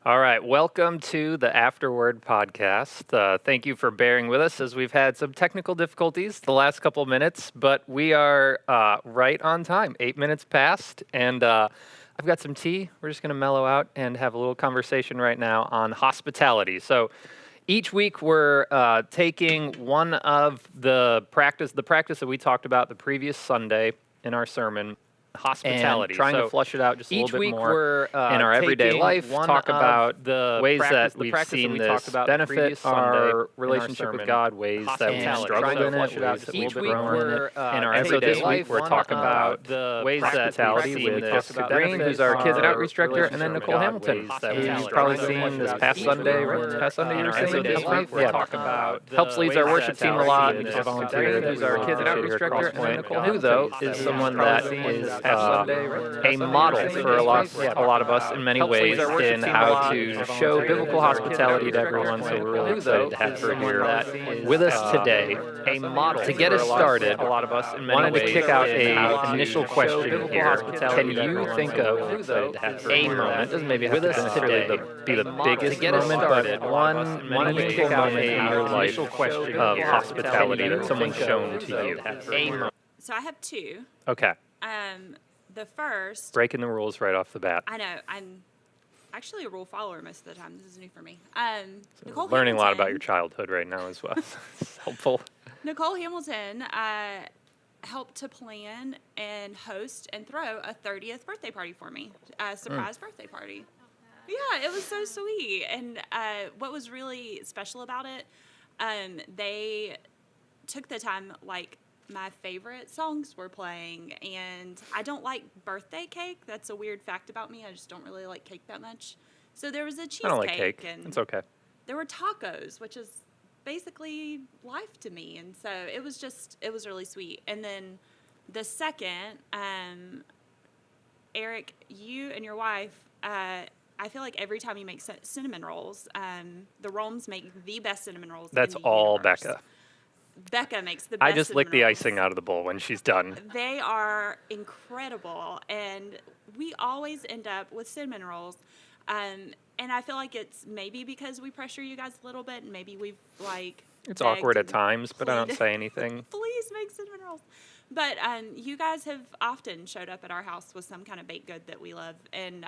All right, welcome to the Afterword podcast. Thank you for bearing with us as we've had some technical difficulties the last couple of minutes, but we are right on time. 8 minutes past, and I've got some tea. We're just going to mellow out and have a little conversation right now on hospitality. So each week we're taking one of the practice that we talked about the previous Sunday in our sermon, hospitality, and trying so to flush it out just a each little bit week more we're in our everyday life, talk about the ways practice, that we've that seen we this talked about the benefit previous Sunday our in relationship sermon, with God, ways that we've hospitality. struggled So in it, flush it out ways just that a we've little bit grown more in it in in our everyday everyday life. week. We're One talking of about the ways that hospitality we've seen with this Jessica Green, who's our kids and outreach director, and then Nicole Hamilton, who you've probably seen this past Sunday, right? This past Sunday you were singing everyday this life. week? Yeah. Talk about helps leads our ways worship that team a lot. hospitality She's a volunteer, who's our kids and outreach director, and then Nicole Hamilton, who though is someone that is a model for a lot of us in many ways in how to show biblical hospitality to everyone. So we're really excited to have her here with us today. A model To get us started, a lot of us in many wanted to ways kick out in how a to initial show question biblical here. hospitality Can to you everyone. think So of we're really excited to have her a here moment? Doesn't maybe have with to us necessarily today. be the biggest To get us moment, started, but one meaningful moment in your life of hospitality that someone's shown to you. A moment. So I have two. Okay, The first, breaking the rules right off the bat. I know I'm actually a rule follower most of the time. This is new for me. Nicole Learning a lot about Hamilton- your childhood right now as well. It's helpful. Nicole Hamilton helped to plan and host and throw a 30th birthday party for me, a surprise birthday party. Yeah, it was so sweet. And what was really special about it, they took the time, like, my favorite songs were playing, and I don't like birthday cake. That's a weird fact about me. I just don't really like cake that much. So there was a cheesecake. I don't like cake. And It's okay. there were tacos, which is basically life to me. And so it was really sweet. And then the second, Eric, you and your wife, I feel like every time you make cinnamon rolls, the Roms make the best cinnamon rolls. That's in the all universe. Becca. Becca makes the best. I just lick cinnamon the rolls. icing out of the bowl when she's done. They are incredible, and we always end up with cinnamon rolls. And I feel like it's maybe because we pressure you guys a little bit, and maybe we've like. It's begged awkward at and times, but I don't pleaded, say anything. Please make cinnamon rolls. But you guys have often showed up at our house with some kind of baked good that we love, and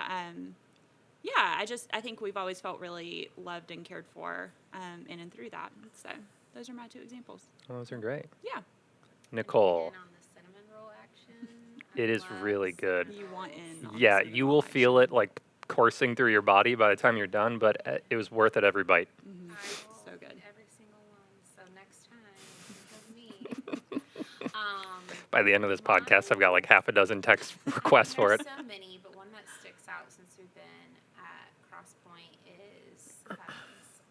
yeah, I think we've always felt really loved and cared for in and through that. So those are my two examples. Oh, those are great. Yeah. Nicole, On the cinnamon roll action. it is really good. You want in. On the Yeah, cinnamon you roll will action. feel it like coursing through your body by the time you're done, but it was worth it every bite. I will So good. eat every single one. So next time, think of me. By the end of this podcast, I've got like half a dozen text requests for it. There's so many, but one that sticks out since we've been at Crosspoint is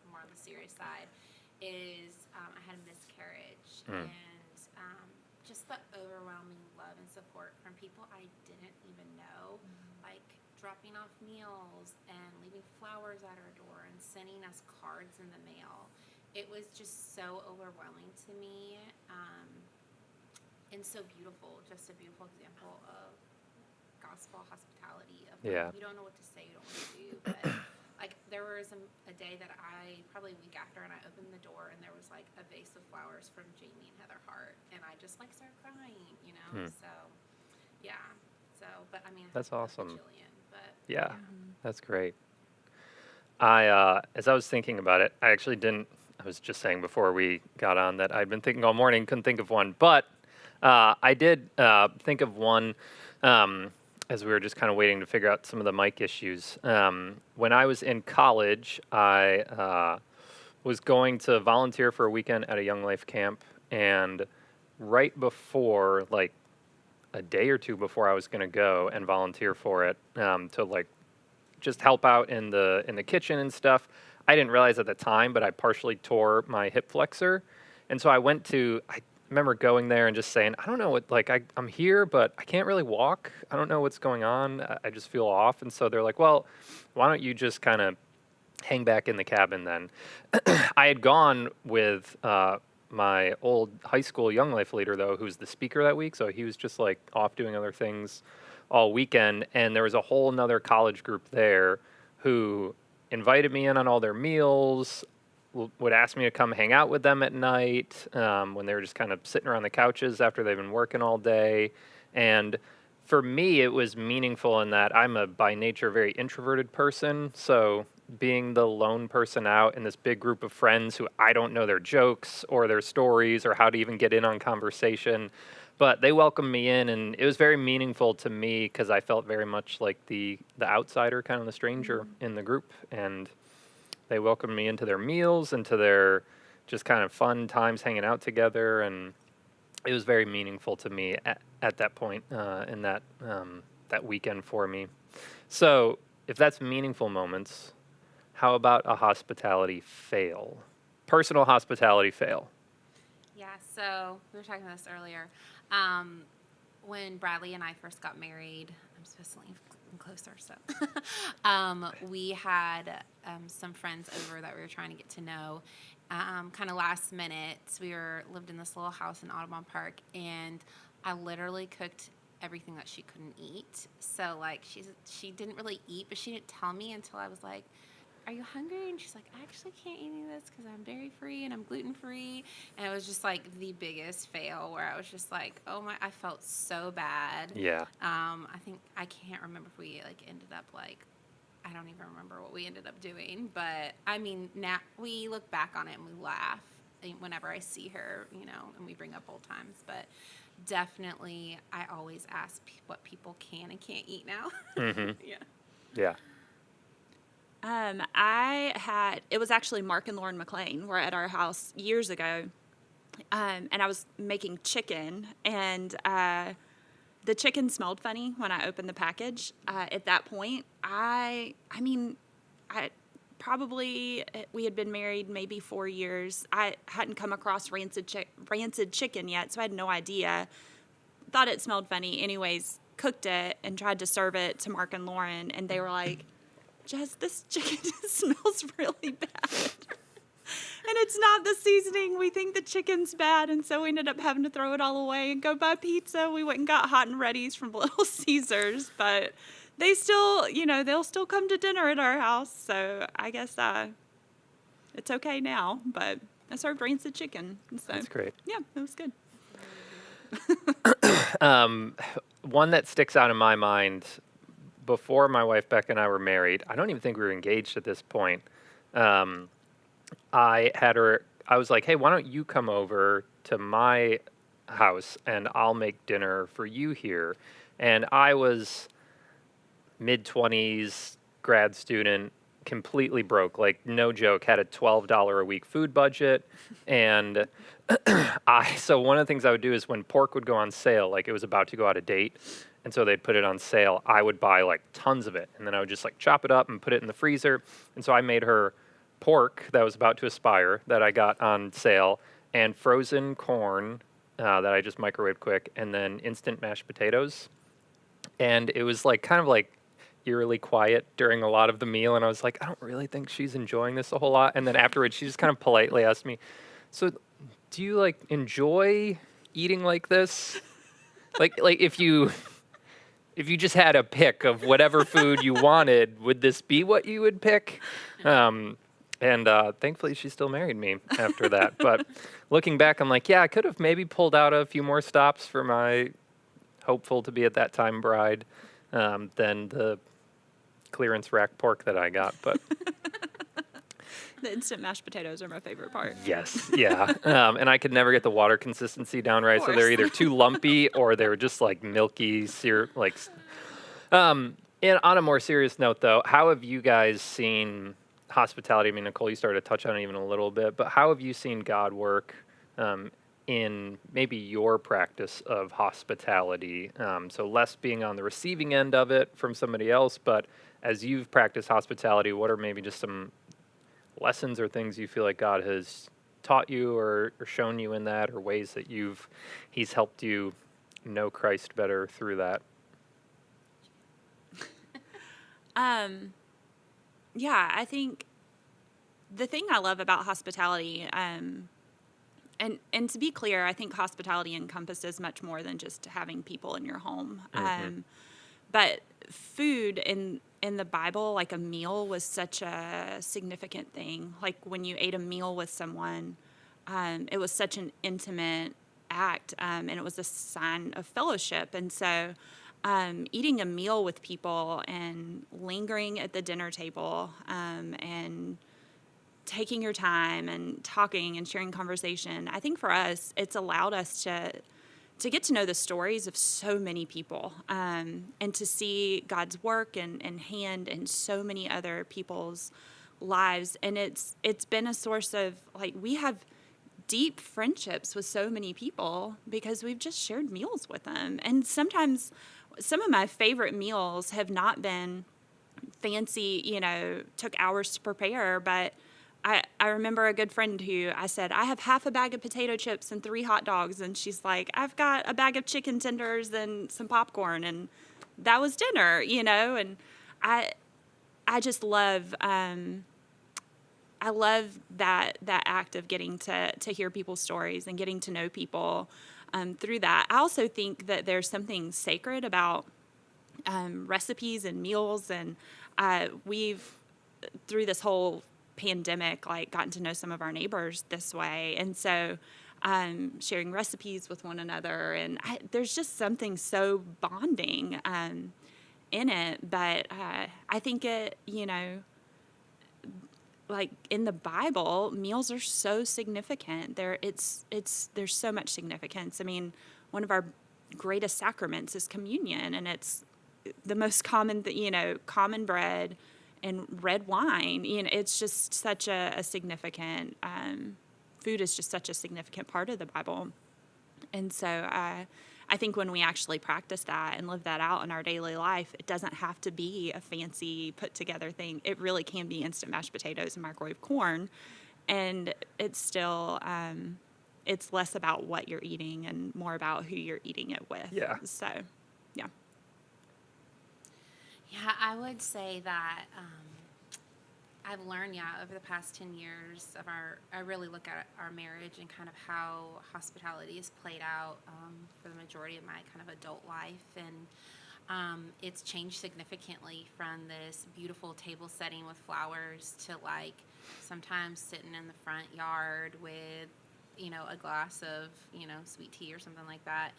more on the serious side. Is I had a miscarriage and just the overwhelming love and support from people I didn't even know, like dropping off meals and leaving flowers at our door and sending us cards in the mail. It was just so overwhelming to me. And so beautiful, just a beautiful example of gospel hospitality. Of Yeah. You don't know what to say, you don't know what to do, but like there was a day that probably a week after, and I opened the door and there was like a vase of flowers from Jamie and Heather Hart, and I just like started crying, you know. So yeah, but I mean That's that's awesome. Jillian, but Yeah, that's great. As I was thinking about it, I actually didn't. I was just saying before we got on that I'd been thinking all morning, couldn't think of one, but I did think of one as we were just kind of waiting to figure out some of the mic issues. When I was in college, I was going to volunteer for a weekend at a Young Life camp, and right before, like a day or two before I was going to go and volunteer for it, to like just help out in the kitchen and stuff. I didn't realize at the time, but I partially tore my hip flexor, and so I remember going there and just saying, I don't know what, like, I'm here, but I can't really walk. I don't know what's going on. I just feel off. And so they're like, well, why don't you just kind of hang back in the cabin then? I had gone with my old high school Young Life leader, though, who's the speaker that week. So he was just like off doing other things all weekend. And there was a whole nother college group there who invited me in on all their meals, would ask me to come hang out with them at night when they were just kind of sitting around the couches after they've been working all day. And for me, it was meaningful in that I'm a by nature very introverted person. So being the lone person out in this big group of friends who I don't know their jokes or their stories or how to even get in on conversation, but they welcomed me in, and it was very meaningful to me because I felt very much like the outsider, kind of the stranger in the group. And they welcomed me into their meals, into their just kind of fun times hanging out together, and it was very meaningful to me at that point in that that weekend for me. So if that's meaningful moments, how about a hospitality fail? Personal hospitality fail. Yeah, so we were talking about this earlier. When Bradley and I first got married, I'm supposed to lean closer, so we had some friends over that we were trying to get to know. Kind of last minute, we lived in this little house in Audubon Park, and I literally cooked everything that she couldn't eat. So like she didn't really eat, but she didn't tell me until I was like, "Are you hungry?" And she's like, "I actually can't eat any of this because I'm dairy free and I'm gluten free." And it was just like the biggest fail where I was just like, "Oh my!" I felt so bad. Yeah. I can't remember if we like ended up like, I don't even remember what we ended up doing. But I mean, now we look back on it and we laugh whenever I see her, and we bring up old times. But definitely, I always ask what people can and can't eat now. Mm-hmm. Yeah. Yeah. It was actually Mark and Lauren McLean were at our house years ago, and I was making chicken, and the chicken smelled funny when I opened the package. At that point, we had been married maybe 4 years. I hadn't come across rancid chicken yet, so I had no idea. Thought it smelled funny. Anyways, cooked it and tried to serve it to Mark and Lauren, and they were like, "Jess, this chicken just smells really bad." And it's not the seasoning. We think the chicken's bad, and so we ended up having to throw it all away and go buy pizza. We went and got Hot and Ready's from Little Caesars, but they still, they'll still come to dinner at our house. So I guess it's okay now, but I served rancid chicken. So, That's great. Yeah, it was good. One that sticks out in my mind, before my wife Becca and I were married, I don't even think we were engaged at this point. I was like, "Hey, why don't you come over to my house and I'll make dinner for you here?" And I was mid-20s, grad student, completely broke, like no joke, had a $12 a week food budget. And so one of the things I would do is when pork would go on sale, like it was about to go out of date, and so they'd put it on sale, I would buy like tons of it. And then I would just like chop it up and put it in the freezer. And so I made her pork that was about to expire that I got on sale, and frozen corn that I just microwaved quick, and then instant mashed potatoes. And it was like kind of like eerily quiet during a lot of the meal, and I was like, I don't really think she's enjoying this a whole lot. And then afterwards, she just kind of politely asked me, "So do you like enjoy eating like this? Like if you just had a pick of whatever food you wanted, would this be what you would pick?" And thankfully, she still married me after that. But looking back, I'm like, yeah, I could have maybe pulled out a few more stops for my hopeful to be at that time bride than the clearance rack pork that I got. But The instant mashed potatoes are my favorite part. yes, yeah. And I could never get the water consistency down right, so they're either too lumpy or they're just like milky syrup. And on a more serious note, though, how have you guys seen hospitality? I mean, Nicole, you started to touch on it even a little bit, but how have you seen God work in maybe your practice of hospitality? So less being on the receiving end of it from somebody else, but as you've practiced hospitality, what are maybe just some lessons or things you feel like God has taught you or shown you in that, or ways that He's helped you know Christ better through that? Yeah, I think the thing I love about hospitality, and to be clear, I think hospitality encompasses much more than just having people in your home. Mm-hmm. But food in in the Bible, like a meal was such a significant thing. Like when you ate a meal with someone, it was such an intimate act, and it was a sign of fellowship. And so eating a meal with people and lingering at the dinner table, and taking your time and talking and sharing conversation, I think for us, it's allowed us to get to know the stories of so many people, and to see God's work and hand in so many other people's lives. And it's been a source of, like, we have deep friendships with so many people because we've just shared meals with them. And sometimes some of my favorite meals have not been fancy, took hours to prepare, but I remember a good friend who I said, I have half a bag of potato chips and 3 hot dogs. And she's like, I've got a bag of chicken tenders and some popcorn. And that was dinner, and I just love, I love that act of getting to hear people's stories and getting to know people through that. I also think that there's something sacred about recipes and meals, and we've, through this whole pandemic, like, gotten to know some of our neighbors this way, and so sharing recipes with one another, and there's just something so bonding in it. But I think it, like in the Bible, meals are so significant. There's so much significance. I mean, one of our greatest sacraments is communion, and it's the most common, common bread and red wine. It's just such a significant, food is just such a significant part of the Bible. And so I think when we actually practice that and live that out in our daily life, it doesn't have to be a fancy put together thing. It really can be instant mashed potatoes and microwave corn. And it's still, it's less about what you're eating and more about who you're eating it with. Yeah. So, yeah. Yeah, I would say that I've learned, over the past 10 years I really look at our marriage and kind of how hospitality is played out for the majority of my kind of adult life. And it's changed significantly from this beautiful table setting with flowers to, like, sometimes sitting in the front yard with, a glass of, sweet tea or something like that,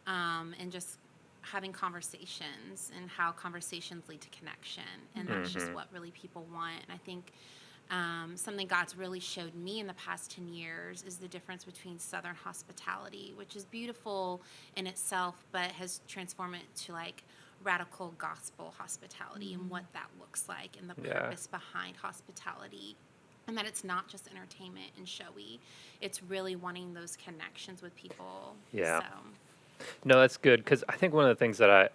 and just having conversations, and how conversations lead to connection, and that's just what really people want. And I think something God's really showed me in the past 10 years is the difference between Southern hospitality, which is beautiful in itself, but has transformed it to, like, radical gospel hospitality, and what that looks like, and the purpose behind hospitality. And that it's not just entertainment and showy. It's really wanting those connections with people. Yeah. So. No, that's good, because I think one of the things that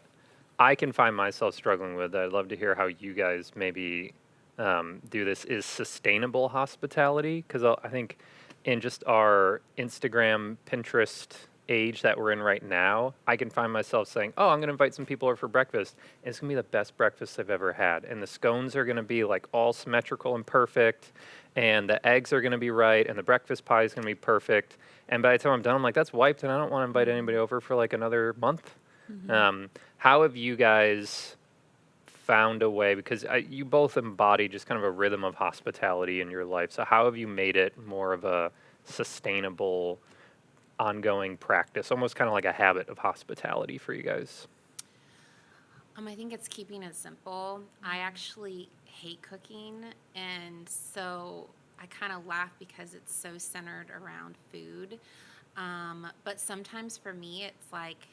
I can find myself struggling with, that I'd love to hear how you guys maybe do this, is sustainable hospitality. Because I think in just our Instagram, Pinterest age that we're in right now, I can find myself saying, oh, I'm going to invite some people over for breakfast, and it's going to be the best breakfast I've ever had. And the scones are going to be, like, all symmetrical and perfect, and the eggs are going to be right, and the breakfast pie is going to be perfect. And by the time I'm done, I'm like, that's wiped, and I don't want to invite anybody over for, like, another month. How have you guys found a way, because you both embody just kind of a rhythm of hospitality in your life, so how have you made it more of a sustainable, ongoing practice, almost kind of like a habit of hospitality for you guys? I think it's keeping it simple. I actually hate cooking, and so I kind of laugh because it's so centered around food. But sometimes for me, it's like,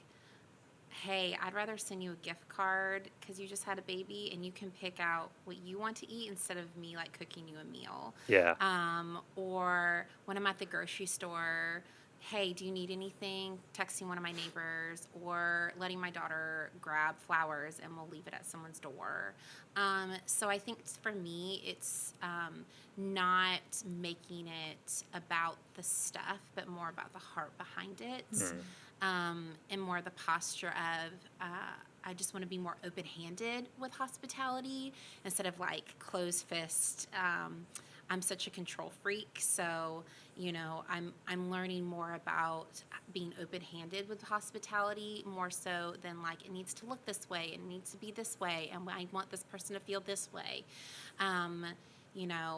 hey, I'd rather send you a gift card because you just had a baby, and you can pick out what you want to eat instead of me, like, cooking you a meal. Yeah. Or when I'm at the grocery store, hey, do you need anything? Texting one of my neighbors, or letting my daughter grab flowers and we'll leave it at someone's door. So I think for me, it's not making it about the stuff, but more about the heart behind it, and more the posture of I just want to be more open-handed with hospitality instead of, like, closed fist. I'm such a control freak, so I'm learning more about being open-handed with hospitality, more so than like it needs to look this way, it needs to be this way, and I want this person to feel this way.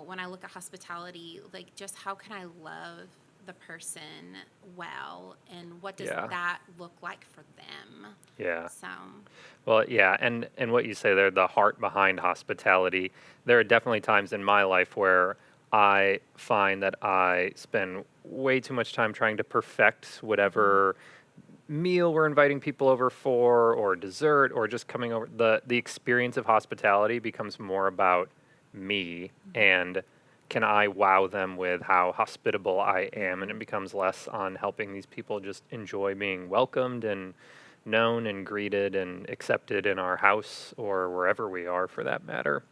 When I look at hospitality, like just how can I love the person well, and what does that look like for them? Yeah. So. Well, yeah, and what you say there, the heart behind hospitality, there are definitely times in my life where I find that I spend way too much time trying to perfect whatever meal we're inviting people over for, or dessert, or just coming over. The experience of hospitality becomes more about me, and can I wow them with how hospitable I am, and it becomes less on helping these people just enjoy being welcomed and known and greeted and accepted in our house or wherever we are, for that matter.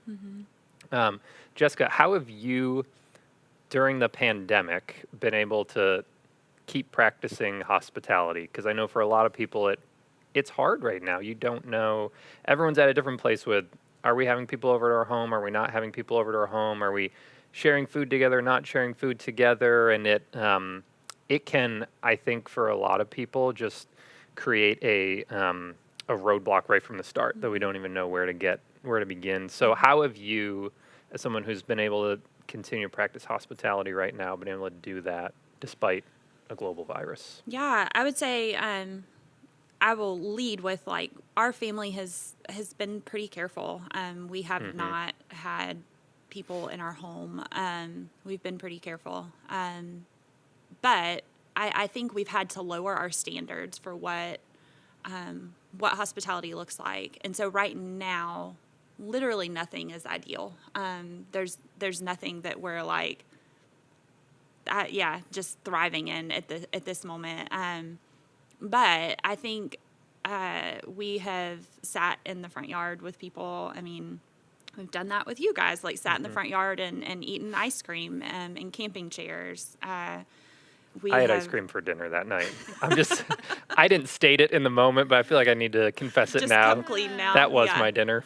Jessica, how have you, during the pandemic, been able to keep practicing hospitality? Because I know for a lot of people it's hard right now. You don't know. Everyone's at a different place with, are we having people over to our home? Are we not having people over to our home? Are we sharing food together, not sharing food together? And it can, I think, for a lot of people, just create a roadblock right from the start that we don't even know where to begin. So how have you, as someone who's been able to continue to practice hospitality right now, been able to do that despite a global virus? Yeah, I would say I will lead with, like, our family has been pretty careful. We have not had people in our home. We've been pretty careful. But I think we've had to lower our standards for what hospitality looks like. And so right now, literally nothing is ideal. There's nothing that we're like, just thriving in at this moment. But I think we have sat in the front yard with people. I mean, we've done that with you guys, like sat in the front yard and eaten ice cream in camping chairs. I had ice cream for dinner that night. I didn't state it in the moment, but I feel like I need to confess it just now. come clean now. That was my dinner.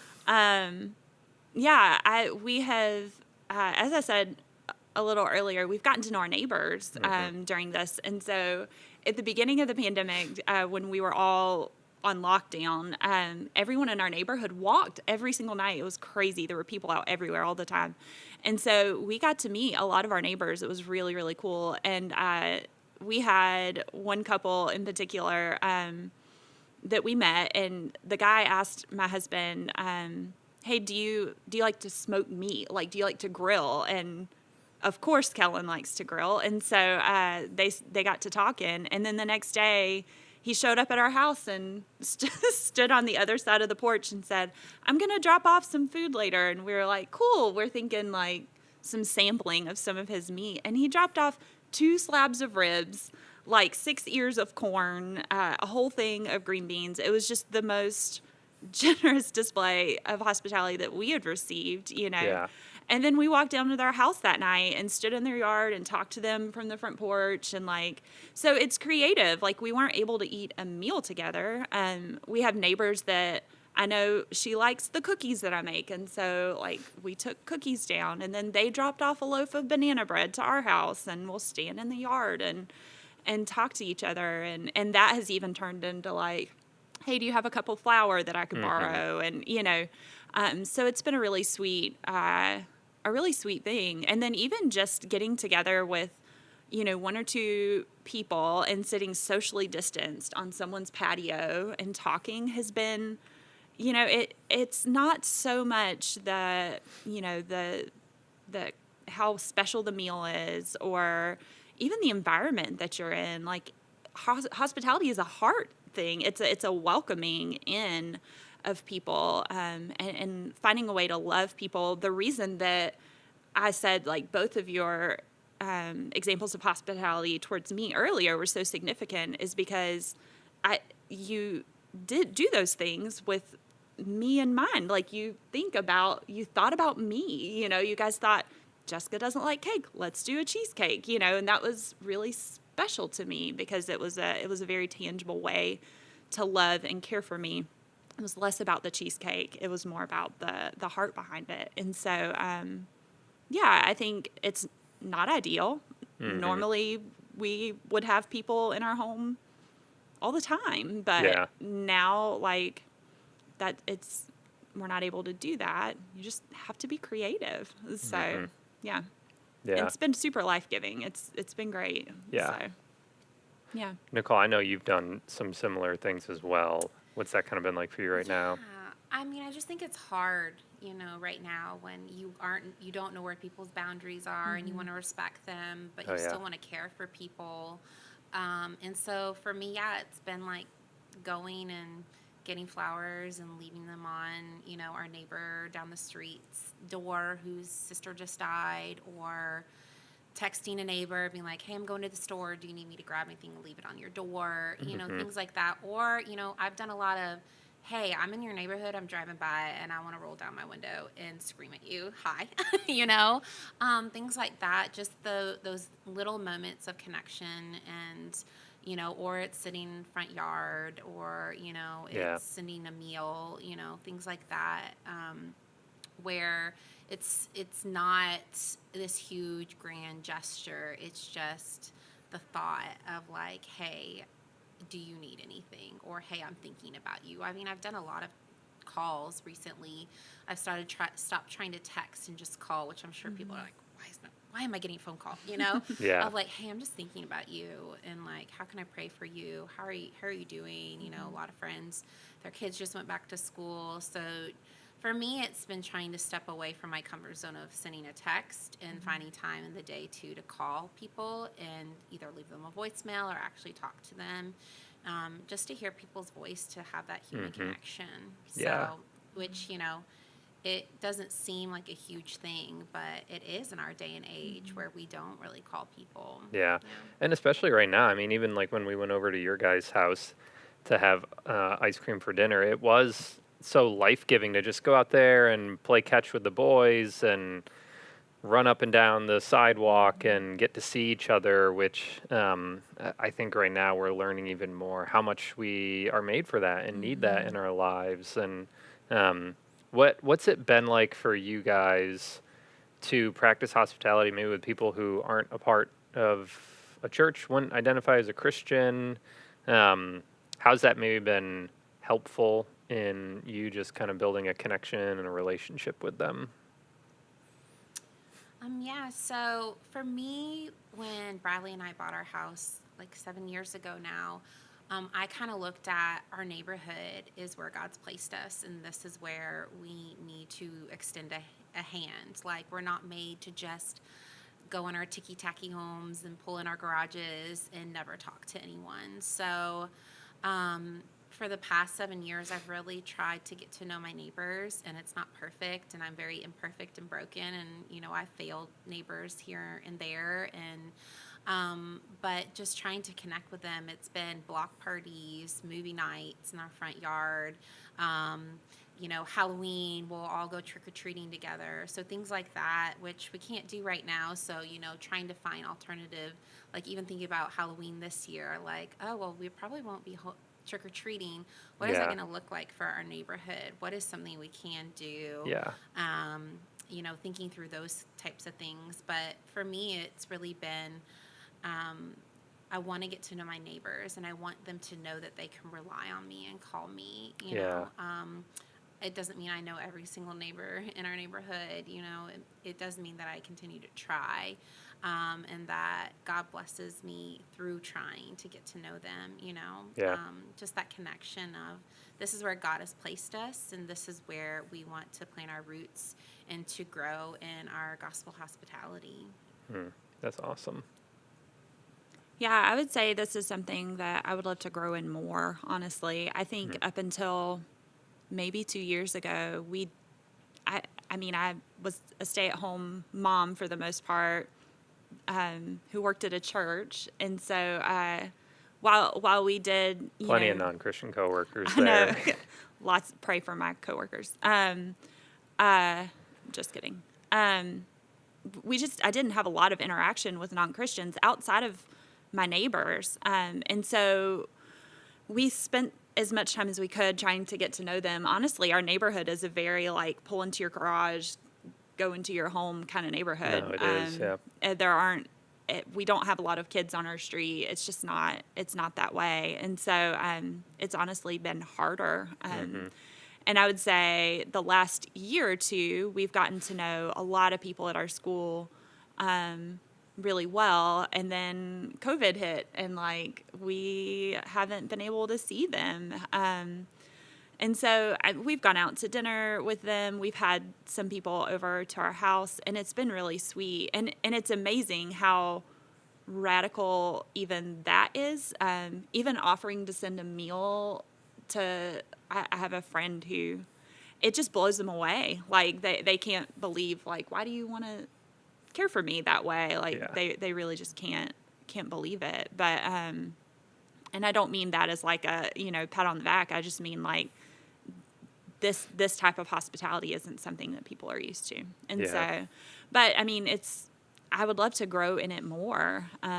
We have, as I said a little earlier, we've gotten to know our neighbors during this. And so at the beginning of the pandemic, when we were all on lockdown, everyone in our neighborhood walked every single night. It was crazy. There were people out everywhere all the time. And so we got to meet a lot of our neighbors. It was really, really cool. And we had one couple in particular that we met, and the guy asked my husband, hey, do you like to smoke meat? Like, do you like to grill? And of course, Kellen likes to grill. And so they got to talking. And then the next day, he showed up at our house and stood on the other side of the porch and said, I'm going to drop off some food later. And we were like, cool. We're thinking like some sampling of some of his meat. And he dropped off 2 slabs of ribs, like 6 ears of corn, a whole thing of green beans. It was just the most generous display of hospitality that we had received, Yeah. And then we walked down to their house that night and stood in their yard and talked to them from the front porch. And so it's creative. Like, we weren't able to eat a meal together. We have neighbors that I know she likes the cookies that I make. And so we took cookies down, and then they dropped off a loaf of banana bread to our house, and we'll stand in the yard and talk to each other. And that has even turned into hey, do you have a cup of flour that I could borrow? And, so it's been a really sweet thing. And then even just getting together with, 1 or 2 people and sitting socially distanced on someone's patio and talking has been, it's not so much the how special the meal is, or even the environment that you're in. Like, hospitality is a heart thing. It's a welcoming in of people, and finding a way to love people. The reason that I said both of your examples of hospitality towards me earlier were so significant is because you did do those things with me in mind. You thought about me. You guys thought, Jessica doesn't like cake, let's do a cheesecake. And that was really special to me because it was a very tangible way to love and care for me. It was less about the cheesecake. It was more about the heart behind it. And so, yeah, I think it's not ideal. Normally, we would have people in our home all the time, but Yeah. now, like, that we're not able to do that. You just have to be creative. So, yeah. Yeah. It's been super life-giving. It's been great. Yeah. So, yeah. Nicole, I know you've done some similar things as well. What's that kind of been like for you right now? I mean, I just think it's hard, right now when you don't know where people's boundaries are and you want to respect them, but you still want to care for people. And so for me, yeah, it's been like going and getting flowers and leaving them on, our neighbor down the street's door whose sister just died, or texting a neighbor, being like, hey, I'm going to the store. Do you need me to grab anything and leave it on your door? Things like that. Or, I've done a lot of, hey, I'm in your neighborhood. I'm driving by and I want to roll down my window and scream at you. Hi, things like that. Just those little moments of connection and, or it's sitting in front yard or, it's sending a meal, things like that. Where it's not this huge grand gesture. It's just the thought of like, hey, do you need anything? Or hey, I'm thinking about you. I mean, I've done a lot of calls recently. I've stopped trying to text and just call, which I'm sure people are like, why am I getting a phone call? Yeah. Of like, hey, I'm just thinking about you and like, how can I pray for you? How are you doing? A lot of friends, their kids just went back to school, so for me, it's been trying to step away from my comfort zone of sending a text and finding time in the day to call people and either leave them a voicemail or actually talk to them, just to hear people's voice, to have that human connection. Yeah. So, which, it doesn't seem like a huge thing, but it is in our day and age where we don't really call people. Yeah. And especially right now, I mean, even like when we went over to your guys' house to have ice cream for dinner, it was so life-giving to just go out there and play catch with the boys and run up and down the sidewalk and get to see each other, which I think right now we're learning even more how much we are made for that and need that in our lives. And what's it been like for you guys to practice hospitality maybe with people who aren't a part of a church, wouldn't identify as a Christian? How's that maybe been helpful in you just kind of building a connection and a relationship with them? So for me, when Bradley and I bought our house like 7 years ago now, I kind of looked at our neighborhood is where God's placed us, and this is where we need to extend a hand. Like, we're not made to just go in our ticky-tacky homes and pull in our garages and never talk to anyone. So for the past 7 years, I've really tried to get to know my neighbors, and it's not perfect, and I'm very imperfect and broken, and, I've failed neighbors here and there, and but just trying to connect with them. It's been block parties, movie nights in our front yard, Halloween, we'll all go trick-or-treating together. So things like that, which we can't do right now. So, trying to find alternative, like even thinking about Halloween this year, like, oh, well, we probably won't be trick-or-treating. What is that going to look like for our neighborhood? What is something we can do? Yeah. Thinking through those types of things. But for me, it's really been, I want to get to know my neighbors, and I want them to know that they can rely on me and call me, you know. It doesn't mean I know every single neighbor in our neighborhood, it does mean that I continue to try, and that God blesses me through trying to get to know them, just that connection of this is where God has placed us, and this is where we want to plant our roots and to grow in our gospel hospitality. That's awesome. Yeah, I would say this is something that I would love to grow in more, honestly. I think up until maybe 2 years ago, I was a stay-at-home mom for the most part, who worked at a church, and so while we did Plenty of non-Christian coworkers I there. know, lots pray for my coworkers. Just kidding. I didn't have a lot of interaction with non-Christians outside of my neighbors, and so we spent as much time as we could trying to get to know them. Honestly, our neighborhood is a very pull into your garage, go into your home kind of neighborhood. No, it is, yeah. And we don't have a lot of kids on our street. It's just not, it's not that way. And so it's honestly been harder. And I would say the last year or two, we've gotten to know a lot of people at our school really well. And then COVID hit, and like we haven't been able to see them. And so we've gone out to dinner with them. We've had some people over to our house, and it's been really sweet. And it's amazing how radical even that is. Even offering to send a meal to, I have a friend who, it just blows them away. Like they can't believe, like, why do you want to care for me that way? Like they really just can't believe it. But, and I don't mean that as like a, pat on the back. I just mean like this type of hospitality isn't something that people are used to. And so, but I mean, I would love to grow in it more. So.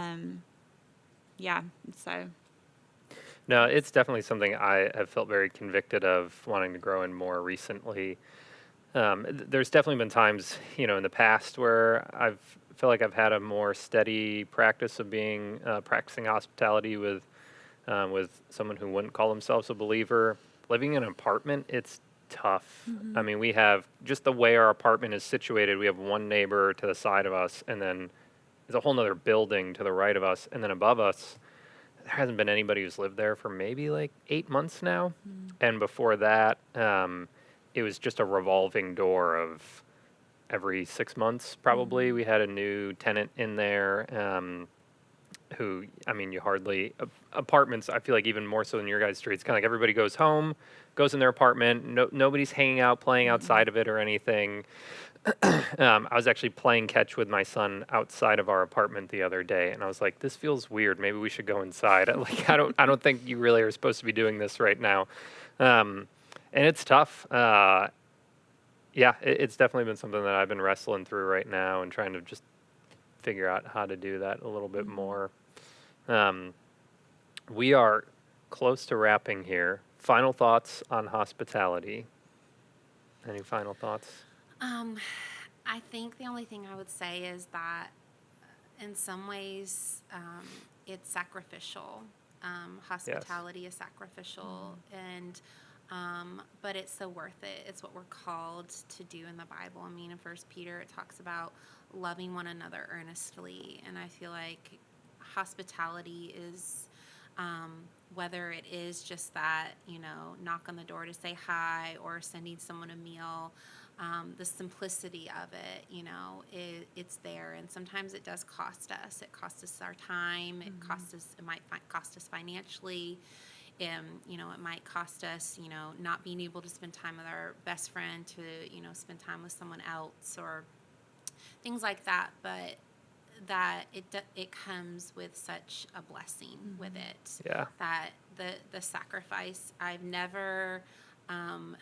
No, it's definitely something I have felt very convicted of wanting to grow in more recently. There's definitely been times, in the past where feel like I've had a more steady practice of being practicing hospitality with someone who wouldn't call themselves a believer. Living in an apartment, it's tough. I mean, we have, just the way our apartment is situated, we have one neighbor to the side of us, and then there's a whole nother building to the right of us, and then above us, there hasn't been anybody who's lived there for maybe like 8 months now. And before that, it was just a revolving door of every 6 months, probably. We had a new tenant in there who, I mean, you hardly, apartments, I feel like even more so than your guys' streets, kind of like everybody goes home, goes in their apartment, nobody's hanging out, playing outside of it or anything. I was actually playing catch with my son outside of our apartment the other day, and I was like, "This feels weird. Maybe we should go inside." Like, I don't think you really are supposed to be doing this right now, and it's tough. It's definitely been something that I've been wrestling through right now and trying to just figure out how to do that a little bit more. We are close to wrapping here. Final thoughts on hospitality. Any final thoughts? I think the only thing I would say is that in some ways it's sacrificial. Hospitality is sacrificial, and but it's so worth it. It's what we're called to do in the Bible. I mean, in 1 Peter, it talks about loving one another earnestly, and I feel like hospitality is, whether it is just that, knock on the door to say hi or sending someone a meal, the simplicity of it, it's there. And sometimes it does cost us. It costs us our time. It might cost us financially. It might cost us, not being able to spend time with our best friend to, spend time with someone else or things like that. But that it comes with such a blessing with it. Yeah. That the sacrifice, I've never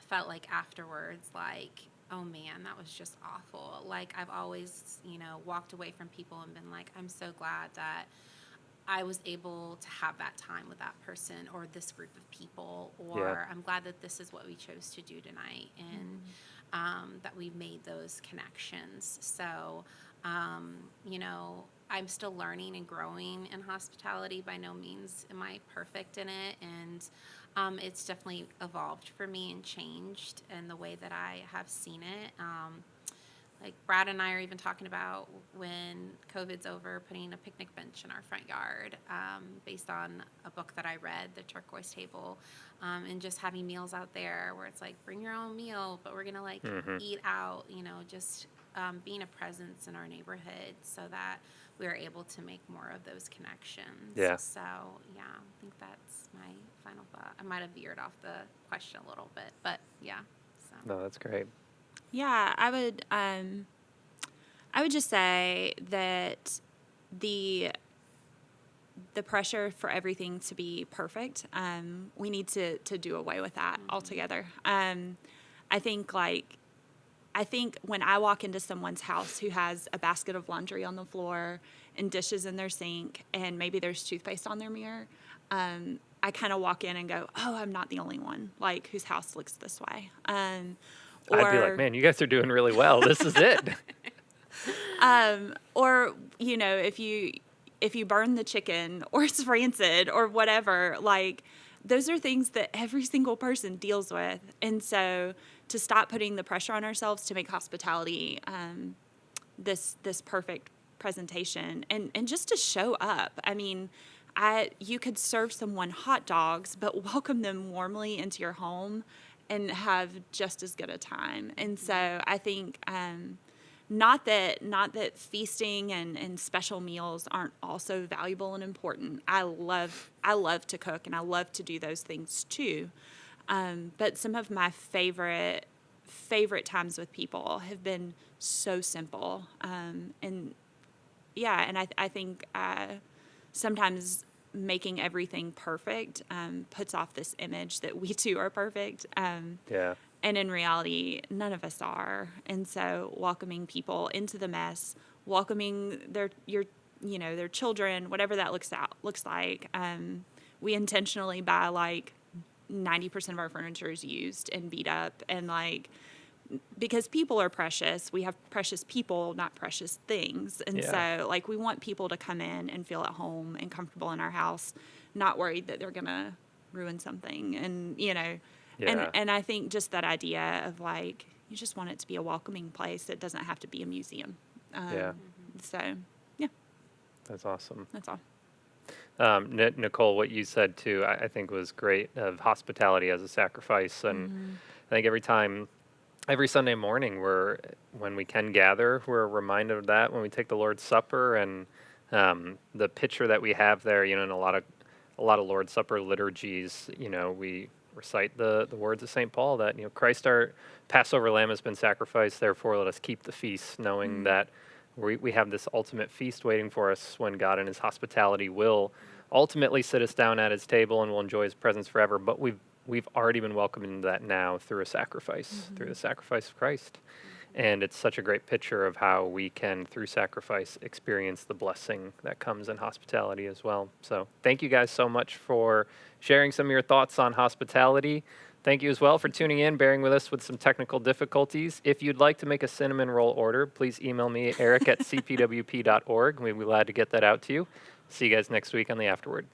felt like afterwards, like, oh man, that was just awful. Like, I've always, walked away from people and been like, I'm so glad that I was able to have that time with that person or this group of people, or I'm glad that this is what we chose to do tonight, and that we made those connections. So, I'm still learning and growing in hospitality. By no means am I perfect in it, and it's definitely evolved for me and changed in the way that I have seen it. Like Brad and I are even talking about, when COVID's over, putting a picnic bench in our front yard, based on a book that I read, The Turquoise Table, and just having meals out there where it's like, bring your own meal, but we're gonna eat out, just being a presence in our neighborhood so that we're able to make more of those connections. Yeah. So I think that's my final thought. I might have veered off the question a little bit, but yeah. So. No, that's great. Yeah, I would just say that the pressure for everything to be perfect, we need to do away with that altogether. I think when I walk into someone's house who has a basket of laundry on the floor and dishes in their sink and maybe there's toothpaste on their mirror, I kind of walk in and go, oh, I'm not the only one, like, whose house looks this way. I'd be like, man, you guys are doing really well. This is it. Or, you know, if you burn the chicken or it's rancid or whatever, like those are things that every single person deals with. And so to stop putting the pressure on ourselves to make hospitality this perfect presentation and just to show up. I mean, you could serve someone hot dogs, but welcome them warmly into your home and have just as good a time. And so I think not that feasting and special meals aren't also valuable and important. I love to cook and I love to do those things too. But some of my favorite times with people have been so simple. And I think sometimes making everything perfect puts off this image that we too are perfect. Yeah. And in reality, none of us are. And so welcoming people into the mess, welcoming their children, whatever that looks like. We intentionally buy like 90% of our furniture is used and beat up, and like, because people are precious. We have precious people, not precious things. And so like we want people to come in and feel at home and comfortable in our house, not worried that they're going to ruin something. And, you know, and I think just that idea of like, you just want it to be a welcoming place. It doesn't have to be a museum. So, yeah. That's awesome. That's all. Nicole, what you said too, I think was great, of hospitality as a sacrifice. And I think every Sunday morning, when we can gather, we're reminded of that when we take the Lord's Supper, and the picture that we have there. You know, in a lot of Lord's Supper liturgies, you know, we recite the words of St. Paul that, you know, Christ, our Passover lamb, has been sacrificed. Therefore, let us keep the feast, knowing that we have this ultimate feast waiting for us when God in His hospitality will ultimately sit us down at His table and we'll enjoy His presence forever. But we've already been welcomed into that now through a sacrifice, through the sacrifice of Christ. And it's such a great picture of how we can, through sacrifice, experience the blessing that comes in hospitality as well. So thank you guys so much for sharing some of your thoughts on hospitality. Thank you as well for tuning in, bearing with us with some technical difficulties. If you'd like to make a cinnamon roll order, please email me, eric@cpwp.org. We'd be glad to get that out to you. See you guys next week on the Afterword.